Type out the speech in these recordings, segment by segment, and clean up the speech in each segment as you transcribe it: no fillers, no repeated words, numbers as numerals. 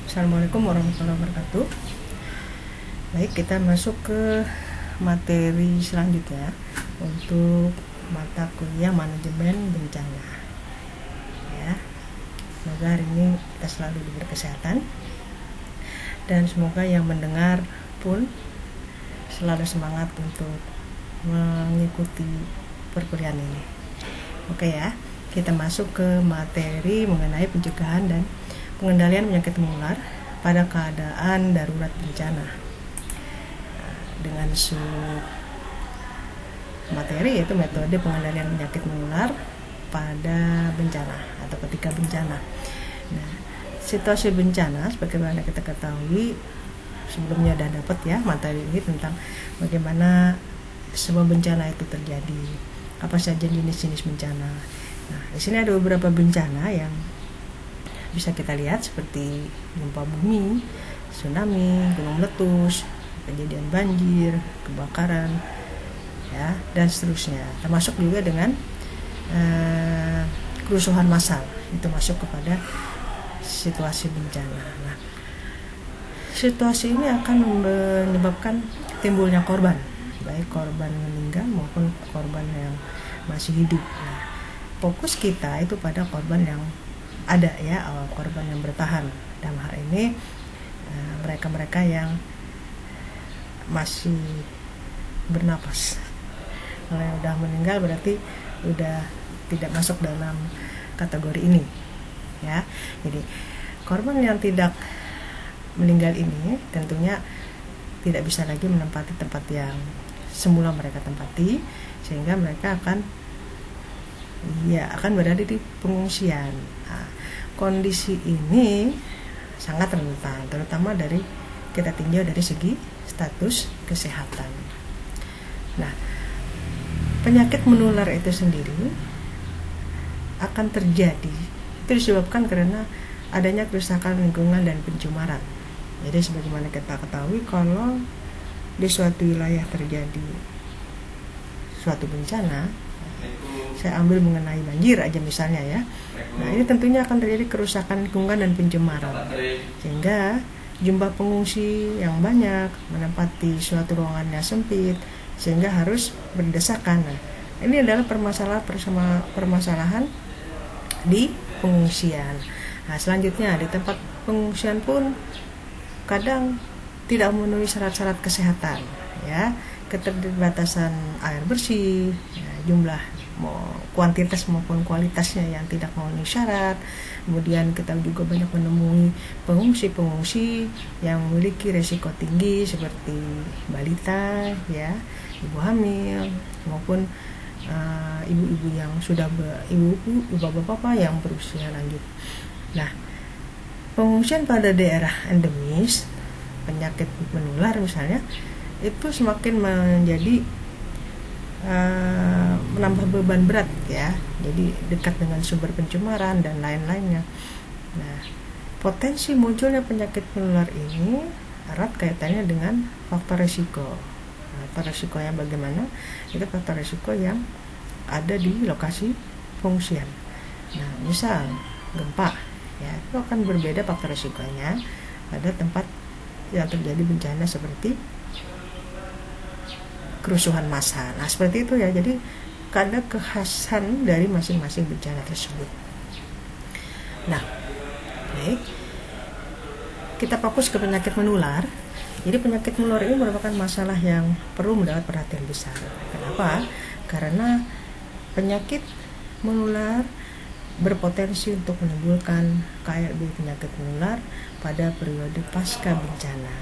Assalamualaikum warahmatullahi wabarakatuh. Baik, kita masuk ke materi selanjutnya untuk mata kuliah manajemen bencana. Ya, semoga hari ini kita selalu diberi kesehatan dan semoga yang mendengar pun selalu semangat untuk mengikuti perkuliahan ini. Oke ya, kita masuk ke materi mengenai pencegahan dan pengendalian penyakit menular pada keadaan darurat bencana. Dengan sub materi yaitu metode pengendalian penyakit menular pada bencana atau ketika bencana. Nah, situasi bencana sebagaimana kita ketahui sebelumnya sudah dapat ya materi ini tentang bagaimana sebuah bencana itu terjadi, apa saja jenis-jenis bencana. Nah, di sini ada beberapa bencana yang bisa kita lihat seperti gempa bumi, tsunami, gunung meletus, kejadian banjir, kebakaran, ya, dan seterusnya. Termasuk juga dengan kerusuhan massal, itu masuk kepada situasi bencana. Nah, situasi ini akan menyebabkan timbulnya korban, baik korban meninggal maupun korban yang masih hidup. Nah, fokus kita itu pada korban yang ada ya, korban yang bertahan. Dalam hal ini mereka-mereka yang masih bernapas. Kalau yang udah meninggal berarti udah tidak masuk dalam kategori ini ya. Jadi korban yang tidak meninggal ini tentunya tidak bisa lagi menempati tempat yang semula mereka tempati, sehingga mereka akan berada di pengungsian. Nah, kondisi ini sangat rentan, terutama dari kita tinjau dari segi status kesehatan. Nah, penyakit menular itu sendiri akan terjadi itu disebabkan karena adanya kerusakan lingkungan dan pencemaran. Jadi sebagaimana kita ketahui, kalau di suatu wilayah terjadi suatu bencana, saya ambil mengenai banjir aja misalnya ya. Nah, ini tentunya akan terjadi kerusakan lingkungan dan pencemaran, sehingga jumlah pengungsi yang banyak menempati suatu ruangan yang sempit, sehingga harus berdesakan. Nah, ini adalah permasalahan di pengungsian. Nah, selanjutnya di tempat pengungsian pun kadang tidak memenuhi syarat-syarat kesehatan ya, keterbatasan air bersih, ya, jumlah kuantitas maupun kualitasnya yang tidak memenuhi syarat. Kemudian kita juga banyak menemui pengungsi-pengungsi yang memiliki resiko tinggi seperti balita ya, ibu hamil maupun ibu-ibu yang sudah bapak-bapak yang berusia lanjut. Nah, pengungsian pada daerah endemis penyakit menular misalnya itu semakin menjadi menambah beban berat ya, jadi dekat dengan sumber pencemaran dan lain-lainnya. Nah, potensi munculnya penyakit menular ini erat kaitannya dengan faktor risiko. Faktor risiko yang bagaimana? Itu faktor risiko yang ada di lokasi pengungsian. Nah, misal gempa ya, itu akan berbeda faktor risikonya pada tempat yang terjadi bencana seperti kerusuhan massal. Nah, seperti itu ya. Jadi ada kekhasan dari masing-masing bencana tersebut. Nah, baik. Kita fokus ke penyakit menular. Jadi penyakit menular ini merupakan masalah yang perlu mendapat perhatian besar. Kenapa? Karena penyakit menular berpotensi untuk menimbulkan KLB penyakit menular pada periode pasca bencana.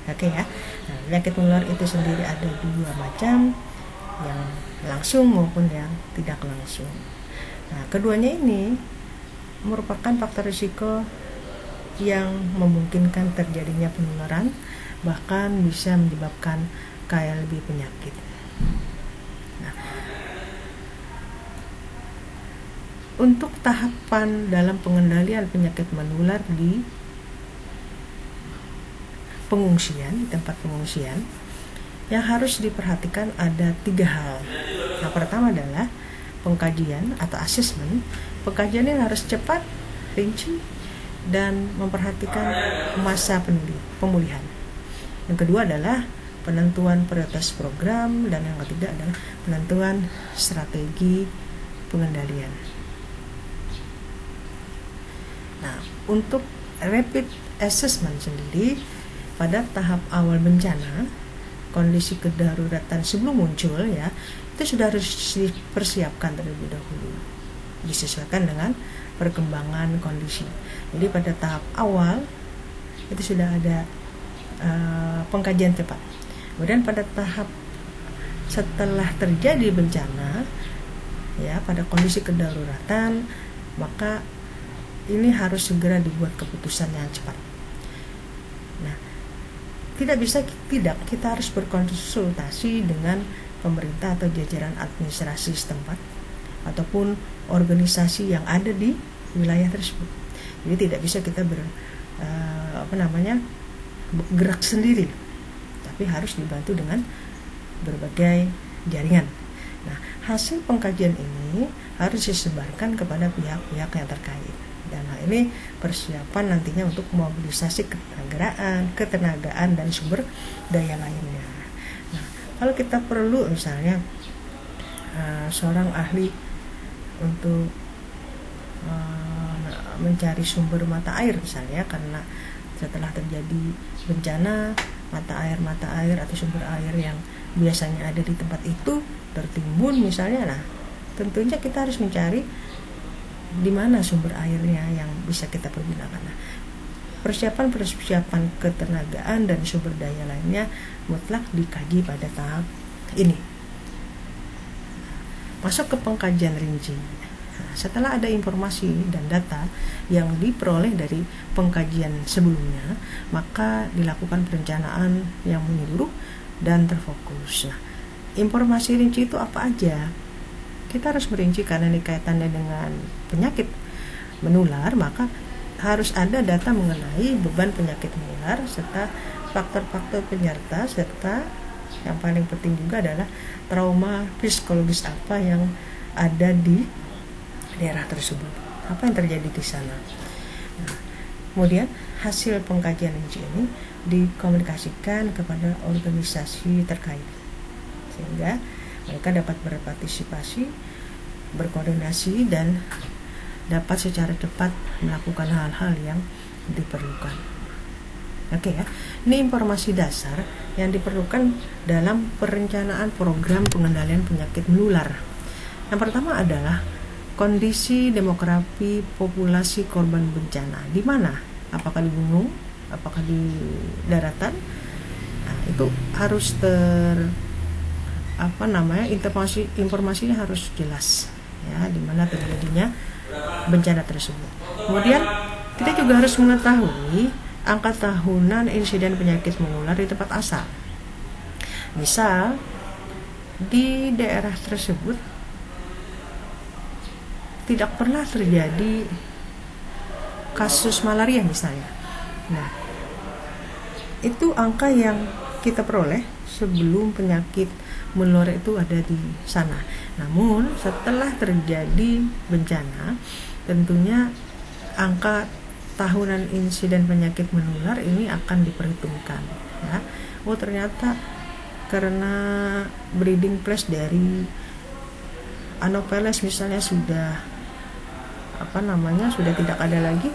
Oke ya. Nah, penyakit menular itu sendiri ada dua macam, yang langsung maupun yang tidak langsung. Nah, keduanya ini merupakan faktor risiko yang memungkinkan terjadinya penularan, bahkan bisa menyebabkan KLB penyakit. Nah, untuk tahapan dalam pengendalian penyakit menular di pengungsian, di tempat pengungsian, yang harus diperhatikan ada 3 hal. Yang pertama adalah pengkajian atau asesmen. Pengkajian ini harus cepat, rinci, dan memperhatikan masa pemulihan. Yang kedua adalah penentuan prioritas program, dan yang ketiga adalah penentuan strategi pengendalian. Nah, untuk rapid assessment sendiri pada tahap awal bencana, kondisi kedaruratan sebelum muncul ya, itu sudah harus dipersiapkan terlebih dahulu, disesuaikan dengan perkembangan kondisi. Jadi pada tahap awal itu sudah ada pengkajian cepat. Kemudian pada tahap setelah terjadi bencana ya, pada kondisi kedaruratan, maka ini harus segera dibuat keputusan yang cepat. Nah, tidak bisa tidak, kita harus berkonsultasi dengan pemerintah atau jajaran administrasi setempat ataupun organisasi yang ada di wilayah tersebut. Jadi tidak bisa kita bergerak sendiri, tapi harus dibantu dengan berbagai jaringan. Nah, hasil pengkajian ini harus disebarkan kepada pihak-pihak yang terkait. Dan hal ini persiapan nantinya untuk mobilisasi ketenagaan dan sumber daya lainnya. Nah, kalau kita perlu misalnya seorang ahli untuk mencari sumber mata air misalnya, karena setelah terjadi bencana mata air atau sumber air yang biasanya ada di tempat itu tertimbun misalnya. Nah, tentunya kita harus mencari di mana sumber airnya yang bisa kita pergunakan. Nah, persiapan ketenagaan dan sumber daya lainnya mutlak dikaji pada tahap ini. Masuk ke pengkajian rinci. Nah, setelah ada informasi dan data yang diperoleh dari pengkajian sebelumnya, maka dilakukan perencanaan yang menyeluruh dan terfokus. Nah, informasi rinci itu apa aja? Kita harus merinci karena ini kaitannya dengan penyakit menular, maka harus ada data mengenai beban penyakit menular serta faktor-faktor penyerta, serta yang paling penting juga adalah trauma psikologis apa yang ada di daerah tersebut, apa yang terjadi di sana. Nah, kemudian hasil pengkajian ini dikomunikasikan kepada organisasi terkait sehingga mereka dapat berpartisipasi, berkoordinasi, dan dapat secara cepat melakukan hal-hal yang diperlukan. Oke ya, ini informasi dasar yang diperlukan dalam perencanaan program pengendalian penyakit menular. Yang pertama adalah kondisi demografi populasi korban bencana. Di mana? Apakah di gunung? Apakah di daratan? Nah, itu harus informasinya harus jelas ya, di mana terjadinya bencana tersebut. Kemudian kita juga harus mengetahui angka tahunan insiden penyakit menular di tempat asal. Misal di daerah tersebut tidak pernah terjadi kasus malaria misalnya. Nah, itu angka yang kita peroleh sebelum penyakit menular itu ada di sana. Namun setelah terjadi bencana, tentunya angka tahunan insiden penyakit menular ini akan diperhitungkan ya. Oh, ternyata karena breeding place dari Anopheles misalnya sudah tidak ada lagi,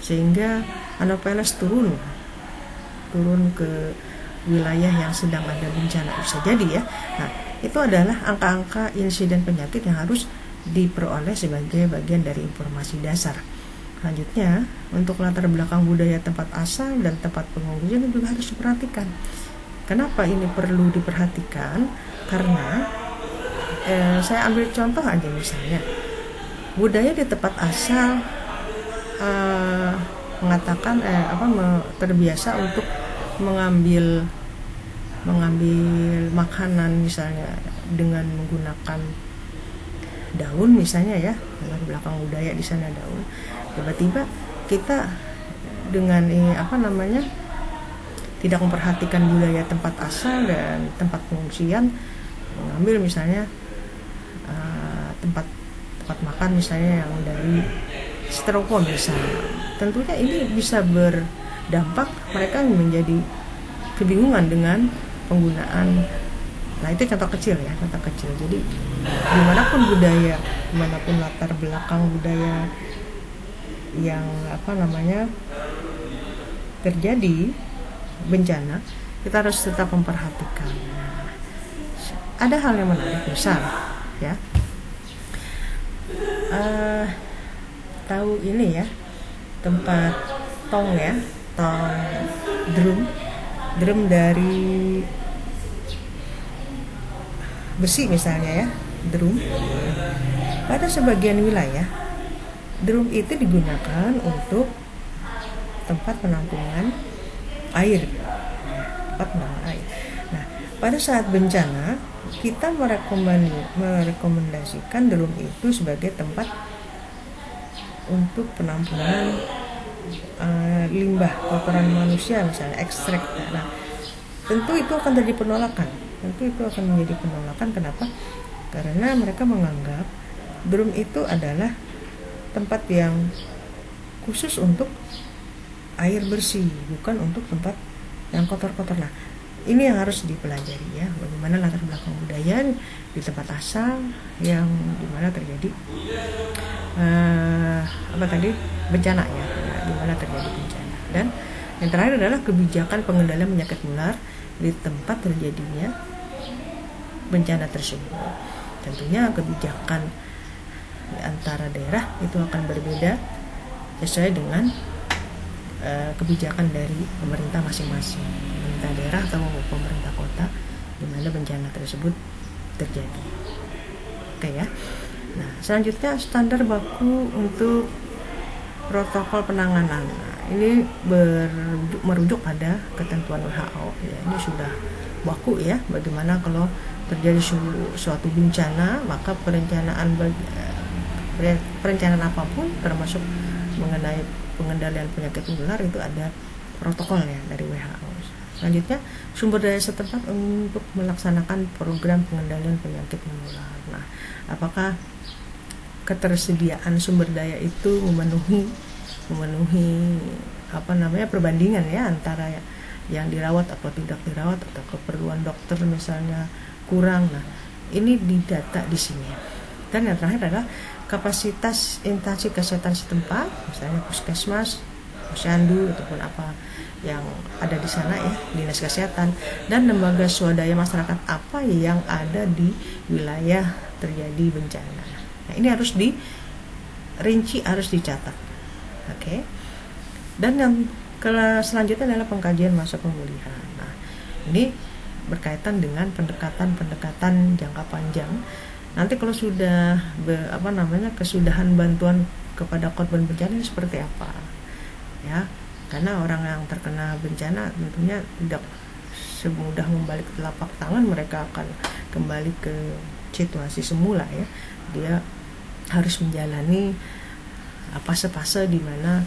sehingga Anopheles turun ke wilayah yang sedang ada bencana, bisa jadi ya. Nah, itu adalah angka-angka insiden penyakit yang harus diperoleh sebagai bagian dari informasi dasar. Selanjutnya, untuk latar belakang budaya tempat asal dan tempat pengungsian juga harus diperhatikan. Kenapa ini perlu diperhatikan? Karena saya ambil contoh aja misalnya, budaya di tempat asal mengatakan terbiasa untuk mengambil makanan misalnya dengan menggunakan daun misalnya ya, latar belakang budaya di sana daun. Tiba-tiba kita dengan tidak memperhatikan budaya tempat asal dan tempat pengungsian, mengambil misalnya tempat makan misalnya yang dari styrofoam misalnya, tentunya ini bisa berdampak mereka menjadi kebingungan dengan penggunaan. Nah, itu contoh kecil ya, contoh kecil. Jadi dimanapun budaya, dimanapun latar belakang budaya yang terjadi bencana, kita harus tetap memperhatikan. Ada hal yang menarik, misal ya, tahu ini ya, tempat tong drum dari besi misalnya ya, drum. Pada sebagian wilayah, drum itu digunakan untuk tempat penampungan air. Nah, pada saat bencana kita merekomendasikan drum itu sebagai tempat untuk penampungan limbah kotoran manusia, misalnya ekstrak. Nah, tentu itu akan menjadi penolakan. Kenapa? Karena mereka menganggap drum itu adalah tempat yang khusus untuk air bersih, bukan untuk tempat yang kotor-kotor. Nah, ini yang harus dipelajari ya, bagaimana latar belakang budaya di tempat asal yang dimana terjadi bencana ya, dimana terjadi bencana. Dan yang terakhir adalah kebijakan pengendalian penyakit menular di tempat terjadinya bencana tersebut. Tentunya kebijakan di antara daerah itu akan berbeda sesuai dengan kebijakan dari pemerintah masing-masing, pemerintah daerah atau pemerintah kota di mana bencana tersebut terjadi. Oke ya. Nah, selanjutnya standar baku untuk protokol penanganan. Nah, ini merujuk pada ketentuan WHO ya. Ini sudah baku ya, bagaimana kalau terjadi suatu bencana, maka perencanaan apapun termasuk mengenai pengendalian penyakit menular itu ada protokolnya dari WHO. Selanjutnya, sumber daya setempat untuk melaksanakan program pengendalian penyakit menular. Nah, apakah ketersediaan sumber daya itu memenuhi perbandingan ya antara yang dirawat atau tidak dirawat, atau keperluan dokter misalnya kurang. Nah, ini didata di sini. Dan yang terakhir adalah kapasitas instansi kesehatan setempat, misalnya puskesmas, posyandu ataupun apa yang ada di sana ya, dinas kesehatan, dan lembaga swadaya masyarakat apa yang ada di wilayah terjadi bencana. Nah, ini harus dirinci, harus dicatat. Oke. Dan yang selanjutnya adalah pengkajian masa pemulihan. Nah, ini berkaitan dengan pendekatan jangka panjang. Nanti kalau sudah kesudahan bantuan kepada korban bencana ini seperti apa ya, karena orang yang terkena bencana tentunya tidak semudah membalik telapak tangan, mereka akan kembali ke situasi semula ya. Dia harus menjalani fase-fase di mana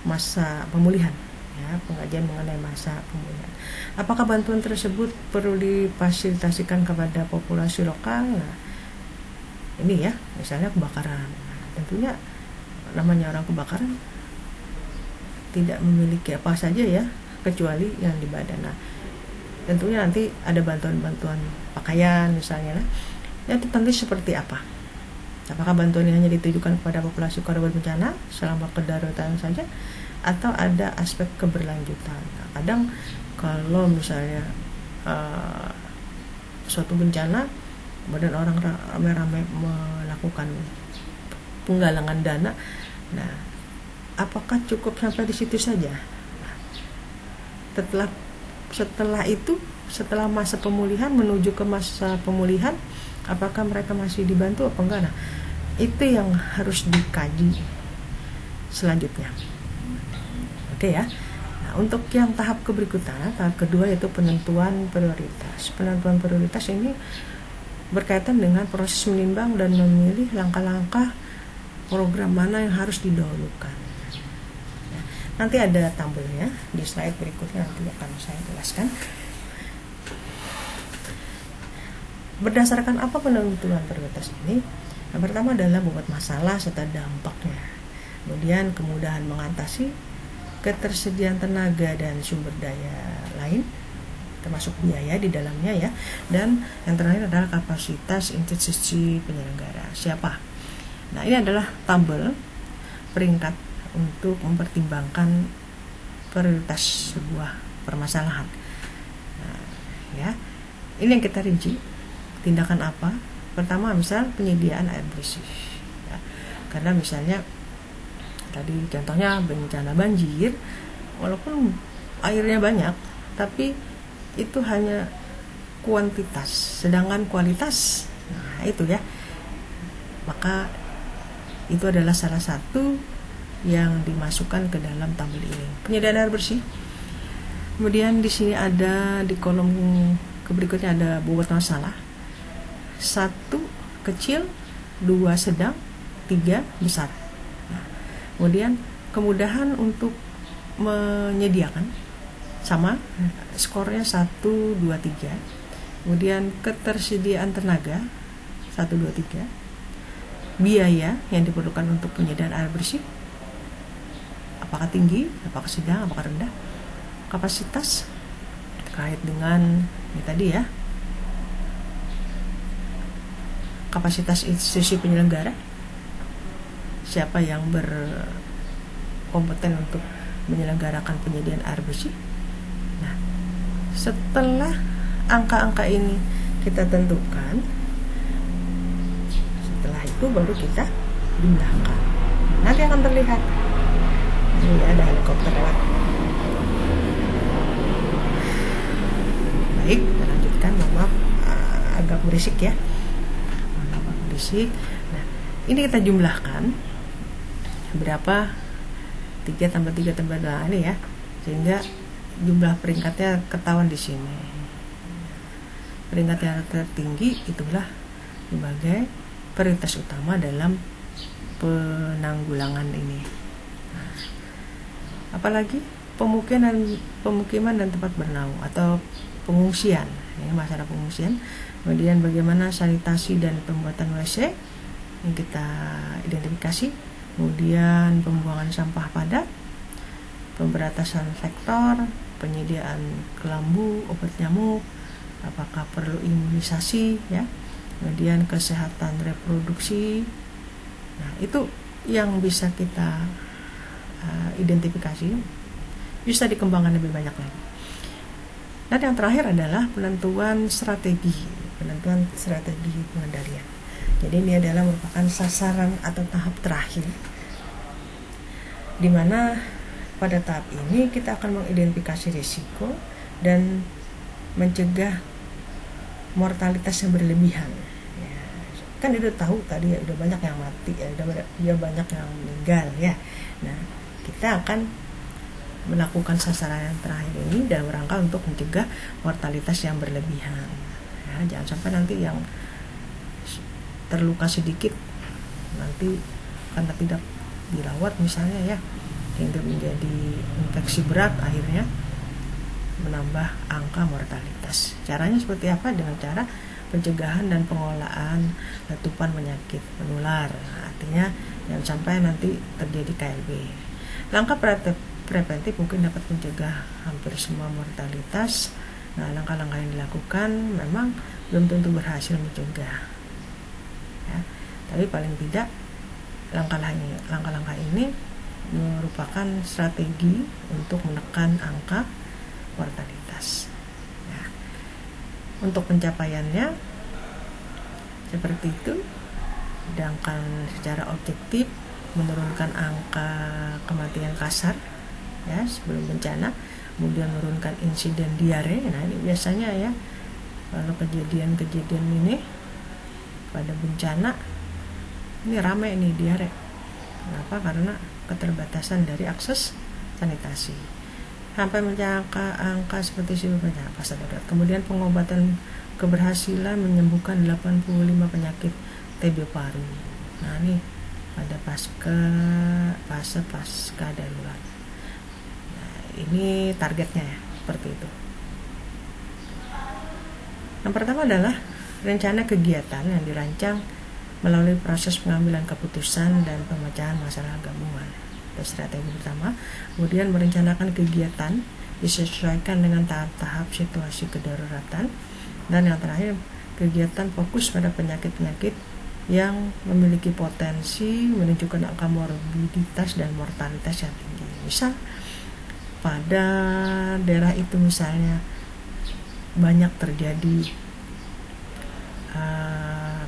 masa pemulihan ya, pengajian mengenai masa pemulihan. Apakah bantuan tersebut perlu difasilitasikan kepada populasi lokal? Nah, ini ya, misalnya kebakaran. Nah, tentunya namanya orang kebakaran tidak memiliki apa saja ya, kecuali yang di badan. Nah, tentunya nanti ada bantuan-bantuan pakaian misalnya. Nah, itu tentu seperti apa? Apakah bantuan ini hanya ditujukan kepada populasi korban bencana selama kedaruratan saja, atau ada aspek keberlanjutan? Nah, kadang kalau misalnya suatu bencana, kemudian orang ramai-ramai melakukan penggalangan dana, nah apakah cukup sampai di situ saja? Setelah masa pemulihan menuju ke masa pemulihan, apakah mereka masih dibantu apa enggak? Nah, itu yang harus dikaji selanjutnya. Oke ya. Nah, untuk yang tahap berikutnya, tahap kedua yaitu penentuan prioritas. Penentuan prioritas ini berkaitan dengan proses menimbang dan memilih langkah-langkah program mana yang harus didahulukan. Nah, nanti ada tabelnya di slide berikutnya, nanti akan saya jelaskan. Berdasarkan apa penentuan prioritas ini? Yang pertama adalah bobot masalah serta dampaknya. kemudian kemudahan mengatasi ketersediaan tenaga dan sumber daya lain, termasuk biaya di dalamnya ya. Dan yang terakhir adalah kapasitas institusi penyelenggara. Siapa? Nah, ini adalah tabel peringkat untuk mempertimbangkan prioritas sebuah permasalahan. Nah, ya, ini yang kita rinci. Tindakan apa? Pertama, misal penyediaan air bersih. Ya, karena misalnya tadi contohnya bencana banjir, walaupun airnya banyak, tapi itu hanya kuantitas, sedangkan kualitas, nah itu ya, maka itu adalah salah satu yang dimasukkan ke dalam tabel ini. Penyediaan air bersih. Kemudian di sini ada di kolom berikutnya ada bobot masalah. 1 kecil, 2 sedang, 3 besar. Nah, kemudian kemudahan untuk menyediakan sama, skornya 1, 2, 3. Kemudian ketersediaan tenaga 1, 2, 3. Biaya yang diperlukan untuk penyediaan air bersih, apakah tinggi, apakah sedang, apakah rendah. Kapasitas terkait dengan ini tadi ya, kapasitas institusi penyelenggara, siapa yang berkompeten untuk menyelenggarakan penyediaan air bersih. Nah, setelah angka-angka ini kita tentukan, setelah itu baru kita jumlahkan. Nanti akan terlihat. Ini ada helikopter lewat. Baik, kita lanjutkan. Maaf, agak berisik ya. Nah, ini kita jumlahkan berapa, 3 tambah 3 tambah 2 ini ya, sehingga jumlah peringkatnya ketahuan di sini. Peringkat yang tertinggi itulah sebagai prioritas utama dalam penanggulangan ini. Nah, apalagi pemukiman dan tempat bernaung atau pengungsian. Ini masalah pengungsian. Kemudian bagaimana sanitasi dan pembuatan WC yang kita identifikasi. Kemudian pembuangan sampah padat, pemberantasan sektor, penyediaan kelambu, obat nyamuk, apakah perlu imunisasi ya. Kemudian kesehatan reproduksi. Nah, itu yang bisa kita identifikasi, bisa dikembangkan lebih banyak lagi. Dan yang terakhir adalah penentuan strategi pengendalian. Jadi ini adalah merupakan sasaran atau tahap terakhir, di mana pada tahap ini kita akan mengidentifikasi risiko dan mencegah mortalitas yang berlebihan. Ya, kan udah tahu tadi ya, udah banyak yang mati ya, udah banyak yang meninggal ya. Nah, kita akan melakukan sasaran yang terakhir ini dalam rangka untuk mencegah mortalitas yang berlebihan. Ya, jangan sampai nanti yang terluka sedikit nanti karena tidak dirawat misalnya ya, hingga menjadi infeksi berat, akhirnya menambah angka mortalitas. Caranya seperti apa? Dengan cara pencegahan dan pengolahan letupan penyakit menular. Nah, artinya jangan sampai nanti terjadi KLB. Langkah preventif mungkin dapat mencegah hampir semua mortalitas. Nah, langkah-langkah yang dilakukan memang belum tentu berhasil mencegah ya, tapi paling tidak langkah-langkah ini merupakan strategi untuk menekan angka mortalitas ya. Untuk pencapaiannya seperti itu, sedangkan secara objektif menurunkan angka kematian kasar ya sebelum bencana, kemudian menurunkan insiden diare. Nah, ini biasanya ya, kalau kejadian ini pada bencana ini ramai nih diare. Kenapa? Karena keterbatasan dari akses sanitasi sampai mencapai angka seperti itu pasca darurat. Kemudian pengobatan keberhasilan menyembuhkan 85 penyakit TB paru. Nah, ini pada pasca darurat. Nah, ini targetnya ya, seperti itu. Yang pertama adalah rencana kegiatan yang dirancang melalui proses pengambilan keputusan dan pemecahan masalah gabungan. atau strategi pertama. Kemudian merencanakan kegiatan disesuaikan dengan tahap-tahap situasi kedaruratan. Dan yang terakhir, kegiatan fokus pada penyakit-penyakit yang memiliki potensi menunjukkan angka morbiditas dan mortalitas yang tinggi. Misal pada daerah itu misalnya banyak terjadi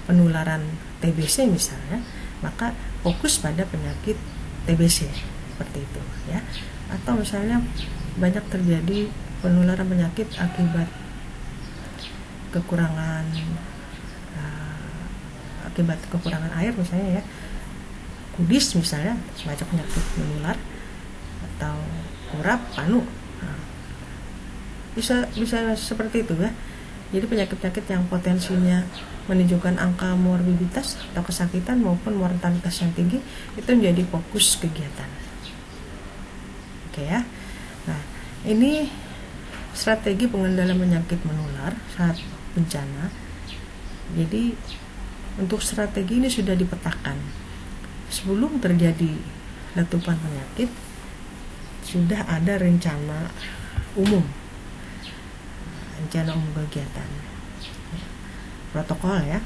penularan TBC misalnya, maka fokus pada penyakit TBC seperti itu ya. Atau misalnya banyak terjadi penularan penyakit akibat kekurangan air misalnya ya, kudis misalnya, semacam penyakit menular, atau kurap, panu. Bisa seperti itu ya. Jadi penyakit-penyakit yang potensinya menunjukkan angka morbiditas atau kesakitan maupun mortalitas yang tinggi itu menjadi fokus kegiatan. Oke ya. Nah, ini strategi pengendalian penyakit menular saat bencana. Jadi untuk strategi ini sudah dipetakan sebelum terjadi letupan penyakit, sudah ada rencana umum kegiatan, protokol ya.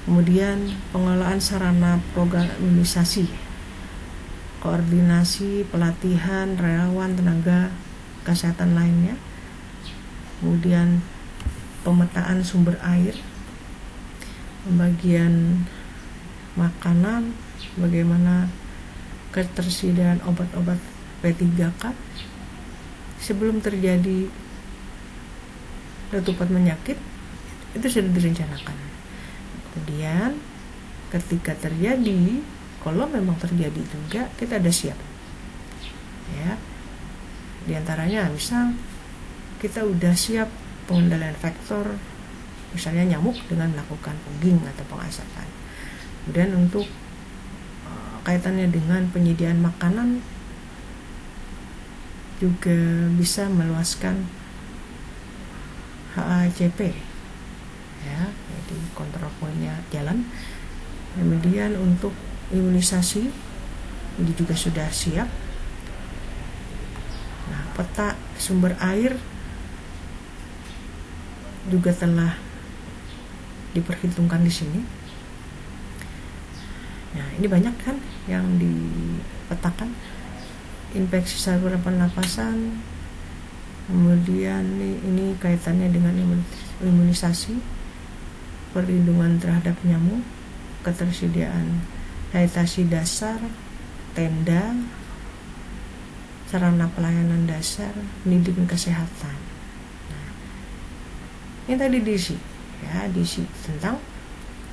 Kemudian pengelolaan sarana program imunisasi, koordinasi pelatihan relawan tenaga kesehatan lainnya, kemudian pemetaan sumber air, pembagian makanan, bagaimana ketersediaan obat-obat P3K sebelum terjadi letupan penyakit, itu sudah direncanakan. Kemudian ketika terjadi, kalau memang terjadi juga, kita ada siap ya. Di antaranya misal kita udah siap pengendalian vektor, misalnya nyamuk, dengan melakukan fogging atau pengasapan. Kemudian untuk kaitannya dengan penyediaan makanan juga bisa meluaskan HACP ya, jadi kontrol poinnya jalan. Kemudian untuk imunisasi ini juga sudah siap. Nah, peta sumber air juga telah diperhitungkan di sini. Nah, ini banyak kan yang dipetakan. Infeksi saluran pernapasan, kemudian ini kaitannya dengan imunisasi, perlindungan terhadap nyamuk, ketersediaan sanitasi dasar, tenda, sarana pelayanan dasar, pendidikan kesehatan. Nah, ini tadi diisi tentang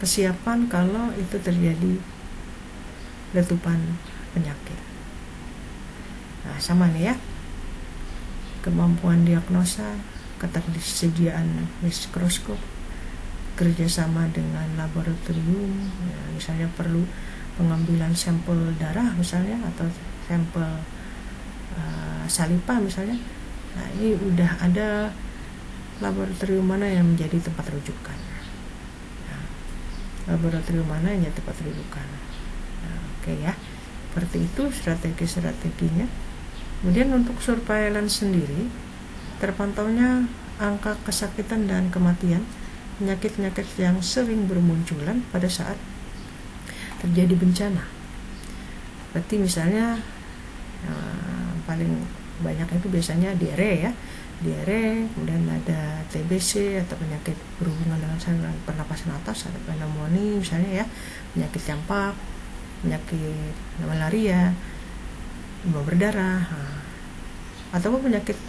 kesiapan kalau itu terjadi letupan penyakit. Nah, sama nih ya, kemampuan diagnosa, ketersediaan mikroskop, kerjasama dengan laboratorium ya, misalnya perlu pengambilan sampel darah misalnya, atau sampel saliva misalnya. Nah, ini udah ada laboratorium mana yang menjadi tempat rujukan. Nah, laboratorium mana yang jadi tempat rujukan. Nah, oke ya, seperti itu strategi-strateginya. Kemudian untuk surveillance sendiri, terpantaunya angka kesakitan dan kematian penyakit-penyakit yang sering bermunculan pada saat terjadi bencana. Berarti misalnya paling banyak itu biasanya diare ya, kemudian ada TBC atau penyakit berhubungan dengan saluran pernapasan atas, ada pneumonia misalnya ya, penyakit campak, penyakit malaria, demam berdarah, ataupun penyakit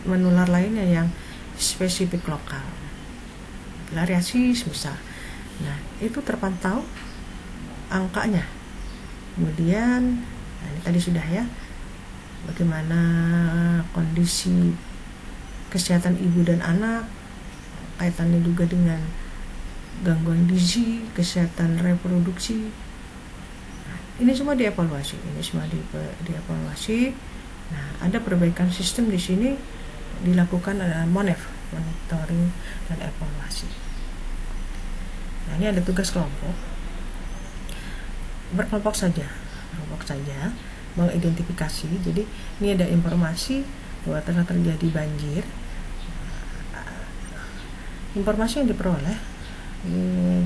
menular lainnya yang spesifik lokal, filariasis misal. Nah, itu terpantau angkanya. Kemudian ini tadi sudah ya, bagaimana kondisi kesehatan ibu dan anak, kaitannya juga dengan gangguan gizi, kesehatan reproduksi. Ini semua dievaluasi, Nah, ada perbaikan sistem di sini dilakukan, adalah monitoring dan evaluasi. Nah, ini ada tugas kelompok. Berkelompok saja. mengidentifikasi. Jadi ini ada informasi bahwa telah terjadi banjir. Informasi yang diperoleh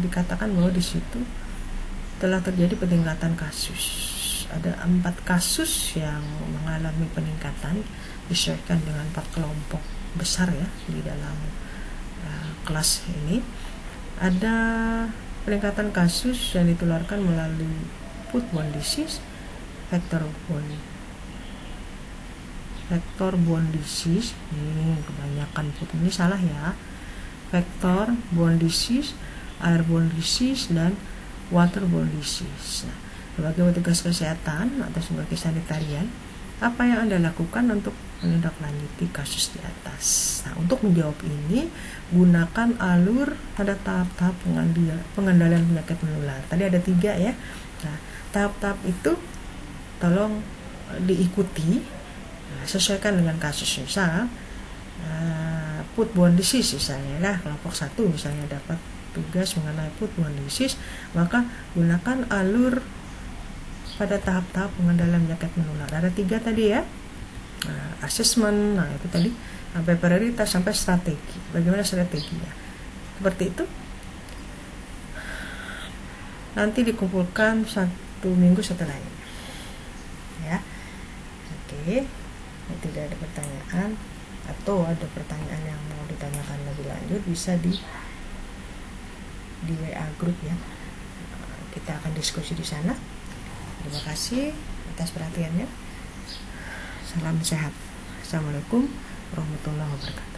dikatakan bahwa di situ telah terjadi peningkatan kasus. Ada 4 kasus yang mengalami peningkatan disesuaikan dengan 4 kelompok besar ya di dalam kelas ini. Ada peningkatan kasus yang ditularkan melalui foodborne disease, vector-borne disease. Ini kebanyakan food, ini salah ya. Vector-borne disease, airborne disease, dan waterborne disease. Nah, sebagai petugas kesehatan atau sebagai sanitarian, apa yang Anda lakukan untuk menindaklanjuti kasus di atas? Nah, untuk menjawab ini, gunakan alur pada tahap-tahap pengendalian penyakit menular. Tadi ada 3 ya. Nah, tahap-tahap itu tolong diikuti, sesuaikan dengan kasus. Misal foodborne disease misalnya, kelompok 1 misalnya dapat tugas mengenai foodborne disease, maka gunakan alur pada tahap-tahap pengendalian penyakit menular. Ada 3 tadi ya, assessment, itu tadi, sampai prioritas, sampai strategi. Bagaimana strateginya? Seperti itu. Nanti dikumpulkan 1 minggu setelahnya. Ya, oke. Tidak ada pertanyaan atau ada pertanyaan yang mau ditanyakan lebih lanjut, bisa di WA group ya. Kita akan diskusi di sana. Terima kasih atas perhatiannya. Salam sehat. Assalamualaikum warahmatullahi wabarakatuh.